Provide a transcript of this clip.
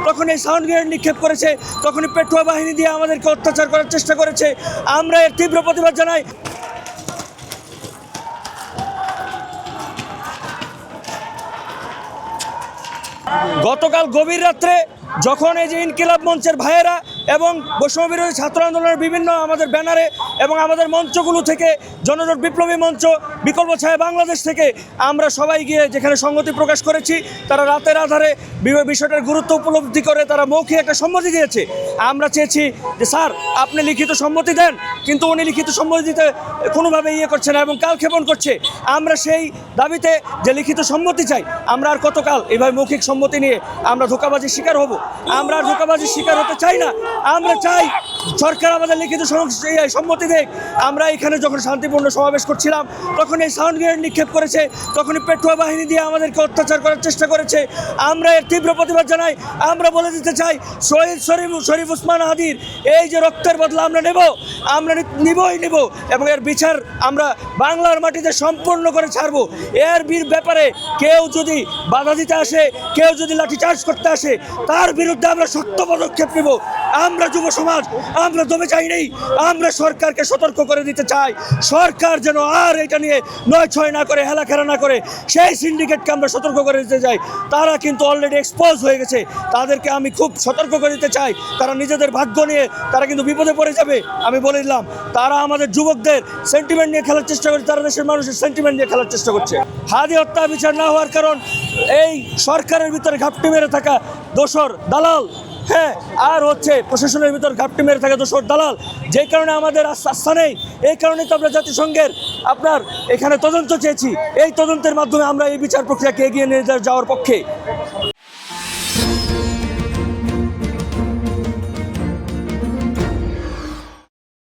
তখন এই sound grenade নিক্ষেপ করেছে, তখনই পেটুয়া বাহিনী দিয়ে আমাদেরকে অত্যাচার করার চেষ্টা করেছে। আমরা এর তীব্র প্রতিবাদ জানাই। গতকাল গভীর রাত্রে যখন এই যে ইনকিলাব মঞ্চের ভাইয়েরা এবং বৈষম্য বিরোধী ছাত্র আন্দোলনের বিভিন্ন আমাদের ব্যানারে এবং আমাদের মঞ্চগুলো থেকে জনজোট বিপ্লবী মঞ্চ, বিকল্প ছায়া বাংলাদেশ থেকে আমরা সবাই গিয়ে যেখানে সংহতি প্রকাশ করেছি, তারা রাতের আধারে বিষয়টার গুরুত্ব উপলব্ধি করে তারা মৌখিক একটা সম্মতি দিয়েছে। আমরা চেয়েছি যে স্যার আপনি লিখিত সম্মতি দেন, কিন্তু উনি লিখিত সম্মতি দিতে কোনোভাবে করছে না এবং কালক্ষেপণ করছে। আমরা সেই দাবিতে যে লিখিত সম্মতি চাই, আমরা আর কতকাল এইভাবে মৌখিক সম্মতি নিয়ে আমরা ধোঁকাবাজির শিকার হব? আমরা আর ধোঁকাবাজির শিকার হতে চাই না। আমরা চাই সরকার আমাদের লিখিত সম্মতি দেখ। আমরা এখানে যখন শান্তিপূর্ণ সমাবেশ করছিলাম তখন এই সাউন্ড গ্রেনেড নিক্ষেপ করেছে, তখনই পেটুয়া বাহিনী দিয়ে আমাদেরকে অত্যাচার করার চেষ্টা করেছে। আমরা এর তীব্র প্রতিবাদ জানাই। আমরা বলে দিতে চাই, শহীদ শরীফ ওসমান হাদির এই যে রক্তের বদলা আমরা নিবই নেব এবং এর বিচার আমরা বাংলার মাটিতে সম্পূর্ণ করে ছাড়বো। এর ব্যাপারে কেউ যদি বাধা দিতে আসে, কেউ যদি লাঠিচার্জ করতে আসে, তার বিরুদ্ধে আমরা শক্ত পদক্ষেপ নেব। আমরা যুব সমাজ আমরা দমে চাই নেই। আমরা সরকারকে সতর্ক করে দিতে চাই, সরকার যেন আর এটা নিয়ে নয় ছয় না করে, হেলাখেলা না করে। সেই সিন্ডিকেটকে আমরা সতর্ক করে দিতে চাই। তারা কিন্তু অলরেডি এক্সপোজ হয়ে গেছে। তাদেরকে আমি খুব সতর্ক করে দিতে চাই। তারা নিজেদের ভাগ্য নিয়ে তারা কিন্তু বিপদে পড়ে যাবে। আমি বলে দিলাম, তারা আমাদের যুবকদের সেন্টিমেন্ট নিয়ে খেলার চেষ্টা করছে, তারা দেশের মানুষের সেন্টিমেন্ট নিয়ে খেলার চেষ্টা করছে। হাদি হত্যা বিচার না হওয়ার কারণ এই সরকারের ভিতরে ঘাপটি মেরে থাকা দোসর দালাল, হ্যাঁ, আর হচ্ছে প্রশাসনের ভিতর ঘাপটি মেরে থাকে দোসর দালাল, যে কারণে আমাদের আস্থা নেই। এই কারণে তো আমরা জাতিসংঘের আপনার এখানে তদন্ত চেয়েছি। এই তদন্তের মাধ্যমে আমরা এই বিচার প্রক্রিয়াকে এগিয়ে নিয়ে যাওয়ার পক্ষে।